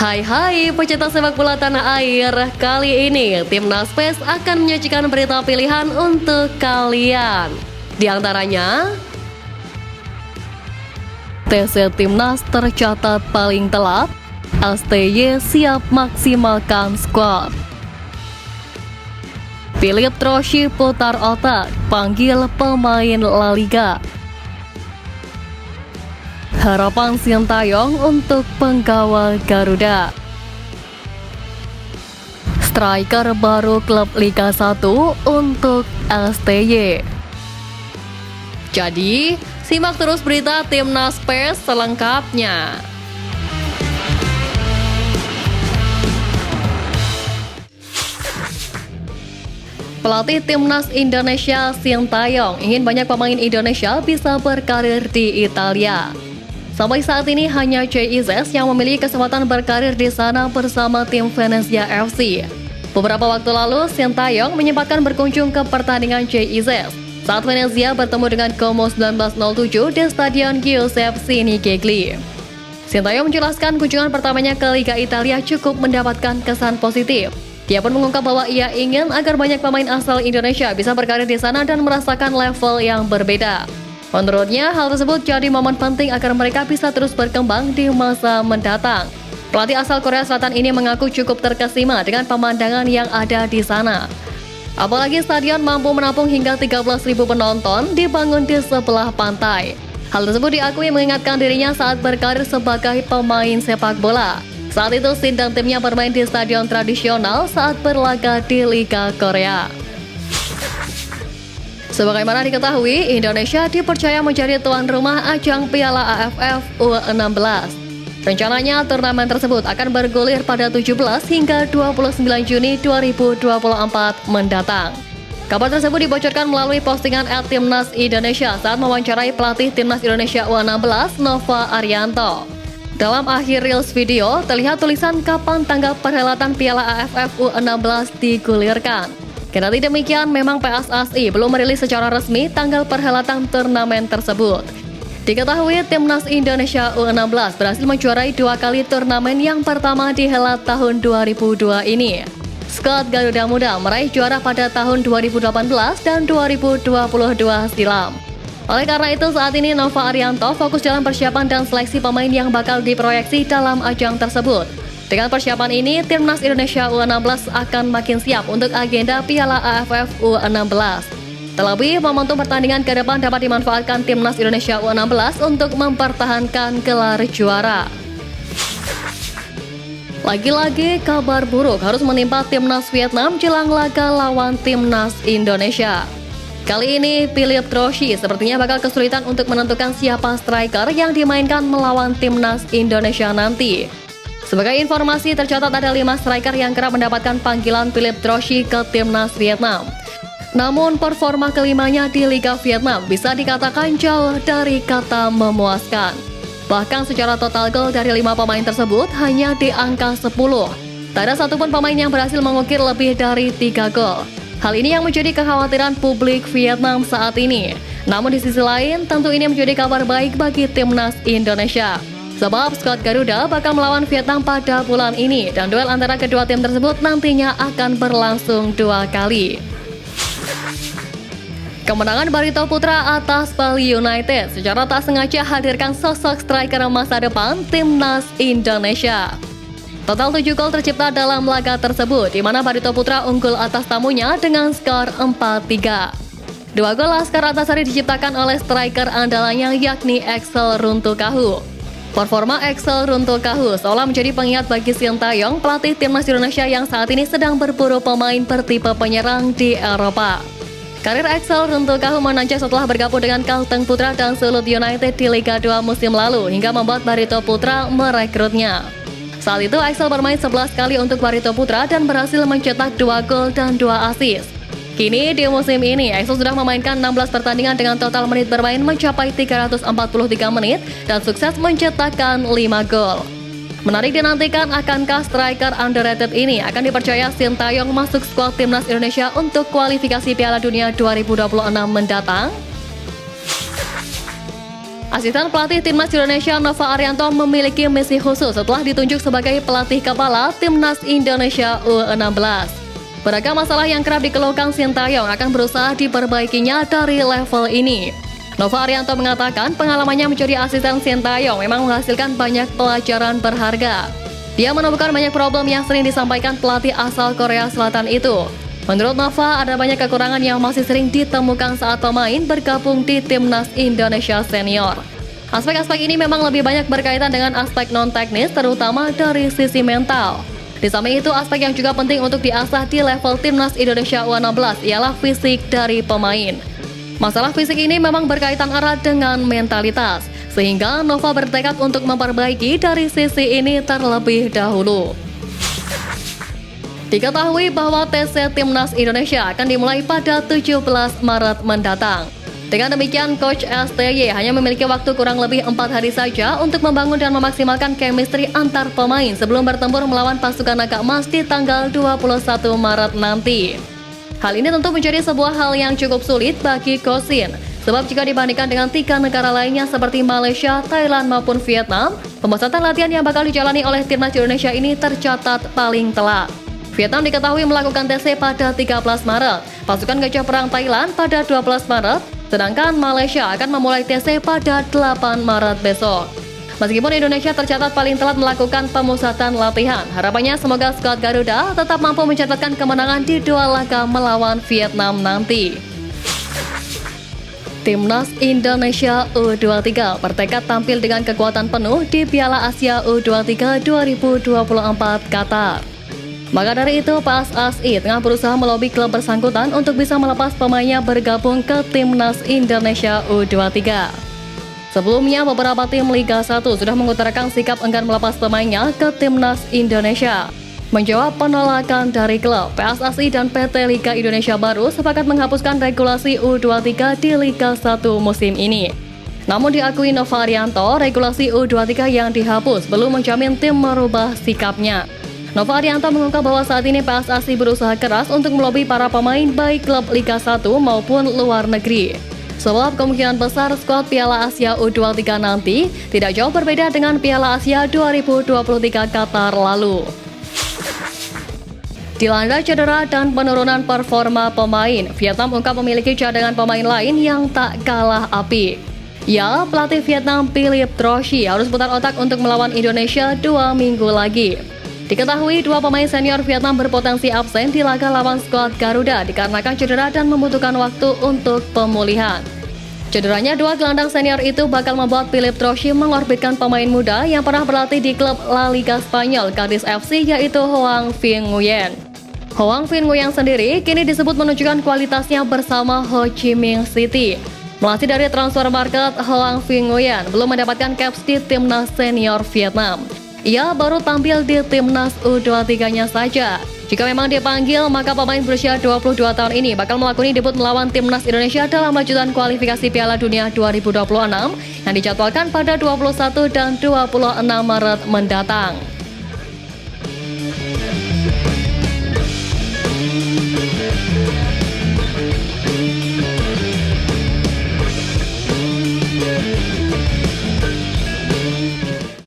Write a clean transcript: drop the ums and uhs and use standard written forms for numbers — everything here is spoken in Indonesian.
Hai pecinta sepak bola tanah air. Kali ini Timnas PES akan menyajikan berita pilihan untuk kalian. Di antaranya, TC Timnas tercatat paling telat, STY siap maksimalkan skuad. Philip Troshi putar otak, panggil pemain La Liga. Harapan Sintayong untuk penggawa Garuda. Striker baru klub Liga 1 untuk STY. Jadi, simak terus berita Timnas PES selengkapnya. Pelatih Timnas Indonesia Sintayong ingin banyak pemain Indonesia bisa berkarir di Italia. Sampai saat ini hanya JIZ yang memiliki kesempatan berkarir di sana bersama tim Venezia FC. Beberapa waktu lalu, Sintayong menyempatkan berkunjung ke pertandingan JIZ saat Venezia bertemu dengan Como 1907 di Stadion Giuseppe Sinigagli. Sintayong menjelaskan kunjungan pertamanya ke Liga Italia cukup mendapatkan kesan positif. Dia pun mengungkap bahwa ia ingin agar banyak pemain asal Indonesia bisa berkarir di sana dan merasakan level yang berbeda. Menurutnya, hal tersebut jadi momen penting agar mereka bisa terus berkembang di masa mendatang. Pelatih asal Korea Selatan ini mengaku cukup terkesima dengan pemandangan yang ada di sana. Apalagi stadion mampu menampung hingga 13.000 penonton dibangun di sebelah pantai. Hal tersebut diakui mengingatkan dirinya saat berkarir sebagai pemain sepak bola. Saat itu, Sin dan timnya bermain di stadion tradisional saat berlaga di Liga Korea. Sebagaimana diketahui, Indonesia dipercaya menjadi tuan rumah ajang Piala AFF U16. Rencananya, turnamen tersebut akan bergulir pada 17 hingga 29 Juni 2024 mendatang. Kabar tersebut dibocorkan melalui postingan @Timnas Indonesia saat mewawancarai pelatih Timnas Indonesia U16, Nova Arianto. Dalam akhir reels video, terlihat tulisan kapan tanggal perhelatan Piala AFF U16 digulirkan. Kendati demikian, memang PSSI belum merilis secara resmi tanggal perhelatan turnamen tersebut. Diketahui Timnas Indonesia U16 berhasil menjuarai 2 kali turnamen yang pertama dihelat tahun 2002 ini. Skuad Garuda Muda meraih juara pada tahun 2018 dan 2022 silam. Oleh karena itu, saat ini Nova Arianto fokus dalam persiapan dan seleksi pemain yang bakal diproyeksi dalam ajang tersebut. Dengan persiapan ini, Timnas Indonesia U16 akan makin siap untuk agenda Piala AFF U16. Terlebih, momentum pertandingan ke depan dapat dimanfaatkan Timnas Indonesia U16 untuk mempertahankan gelar juara. Lagi-lagi kabar buruk harus menimpa Timnas Vietnam jelang laga lawan Timnas Indonesia. Kali ini, Philip Troshi sepertinya bakal kesulitan untuk menentukan siapa striker yang dimainkan melawan Timnas Indonesia nanti. Sebagai informasi, tercatat ada 5 striker yang kerap mendapatkan panggilan Philip Troshi ke Timnas Vietnam. Namun, performa kelimanya di Liga Vietnam bisa dikatakan jauh dari kata memuaskan. Bahkan secara total gol dari 5 pemain tersebut hanya di angka 10. Tak ada satupun pemain yang berhasil mengukir lebih dari 3 gol. Hal ini yang menjadi kekhawatiran publik Vietnam saat ini. Namun di sisi lain, tentu ini menjadi kabar baik bagi Timnas Indonesia. Sebab skuad Garuda bakal melawan Vietnam pada bulan ini dan duel antara kedua tim tersebut nantinya akan berlangsung 2 kali. Kemenangan Barito Putra atas Bali United secara tak sengaja hadirkan sosok striker masa depan Timnas Indonesia. Total 7 gol tercipta dalam laga tersebut, di mana Barito Putra unggul atas tamunya dengan skor 4-3. 2 gol Laskar Antasari diciptakan oleh striker andalannya yakni Axel Runtukahu. Performa Axel Runtukahu seolah menjadi pengingat bagi Sintayong, pelatih Timnas Indonesia yang saat ini sedang berburu pemain bertipe penyerang di Eropa. Karir Axel Runtukahu menanjak setelah bergabung dengan Kalteng Putra dan Sulut United di Liga 2 musim lalu hingga membuat Barito Putra merekrutnya. Saat itu Axel bermain 11 kali untuk Barito Putra dan berhasil mencetak 2 gol dan 2 assist. Kini di musim ini, Axel sudah memainkan 16 pertandingan dengan total menit bermain mencapai 343 menit dan sukses mencetakkan 5 gol. Menarik dinantikan, akankah striker underrated ini akan dipercaya Sintayong masuk skuad Timnas Indonesia untuk kualifikasi Piala Dunia 2026 mendatang? Asisten pelatih Timnas Indonesia Nova Arianto memiliki misi khusus setelah ditunjuk sebagai pelatih kepala Timnas Indonesia U16. Beragam masalah yang kerap dikeluhkan Sintayong akan berusaha diperbaikinya dari level ini. Nova Arianto mengatakan pengalamannya menjadi asisten Sintayong memang menghasilkan banyak pelajaran berharga. Dia menemukan banyak problem yang sering disampaikan pelatih asal Korea Selatan itu. Menurut Nova, ada banyak kekurangan yang masih sering ditemukan saat pemain bergabung di Timnas Indonesia Senior. Aspek-aspek ini memang lebih banyak berkaitan dengan aspek non-teknis, terutama dari sisi mental. Di samping itu, aspek yang juga penting untuk diasah di level Timnas Indonesia U16 ialah fisik dari pemain. Masalah fisik ini memang berkaitan erat dengan mentalitas, sehingga Nova bertekad untuk memperbaiki dari sisi ini terlebih dahulu. Diketahui bahwa TC Timnas Indonesia akan dimulai pada 17 Maret mendatang. Dengan demikian, Coach STY hanya memiliki waktu kurang lebih 4 hari saja untuk membangun dan memaksimalkan chemistry antar pemain sebelum bertempur melawan pasukan naga emas di tanggal 21 Maret nanti. Hal ini tentu menjadi sebuah hal yang cukup sulit bagi Coach Shin, sebab jika dibandingkan dengan 3 negara lainnya seperti Malaysia, Thailand maupun Vietnam, pemusatan latihan yang bakal dijalani oleh Timnas Indonesia ini tercatat paling telat. Vietnam diketahui melakukan TC pada 13 Maret, pasukan Gajah Perang Thailand pada 12 Maret, sedangkan Malaysia akan memulai TC pada 8 Maret besok. Meskipun Indonesia tercatat paling telat melakukan pemusatan latihan, harapannya semoga skuad Garuda tetap mampu mencatatkan kemenangan di 2 laga melawan Vietnam nanti. Timnas Indonesia U23 bertekad tampil dengan kekuatan penuh di Piala Asia U23 2024 Qatar. Maka dari itu, PSSI tengah berusaha melobi klub bersangkutan untuk bisa melepas pemainnya bergabung ke Timnas Indonesia U23. Sebelumnya, beberapa tim Liga 1 sudah mengutarakan sikap enggan melepas pemainnya ke Timnas Indonesia. Menjawab penolakan dari klub, PSSI dan PT Liga Indonesia baru sepakat menghapuskan regulasi U23 di Liga 1 musim ini. Namun diakui Nova Arianto, regulasi U23 yang dihapus belum menjamin tim merubah sikapnya. Nova Arianto mengungkap bahwa saat ini PSSI berusaha keras untuk melobi para pemain baik klub Liga 1 maupun luar negeri. Sebab kemungkinan besar skuad Piala Asia U23 nanti tidak jauh berbeda dengan Piala Asia 2023 Qatar lalu. Dilanda cedera dan penurunan performa pemain, Vietnam ungkap memiliki cadangan pemain lain yang tak kalah apik. Ya, pelatih Vietnam Philippe Trochi harus putar otak untuk melawan Indonesia 2 minggu lagi. Diketahui 2 pemain senior Vietnam berpotensi absen di laga lawan skuad Garuda dikarenakan cedera dan membutuhkan waktu untuk pemulihan. Cederanya 2 gelandang senior itu bakal membuat Philippe Trochi mengorbitkan pemain muda yang pernah berlatih di klub La Liga Spanyol Cadiz FC yaitu Hoang Vinh Nguyen. Hoang Vinh Nguyen sendiri kini disebut menunjukkan kualitasnya bersama Ho Chi Minh City. Melansir dari transfer market, Hoang Vinh Nguyen belum mendapatkan caps di Timnas Senior Vietnam. Ia baru tampil di Timnas U23-nya saja. Jika memang dipanggil, maka pemain berusia 22 tahun ini bakal melakoni debut melawan Timnas Indonesia dalam lanjutan kualifikasi Piala Dunia 2026 yang dijadwalkan pada 21 dan 26 Maret mendatang.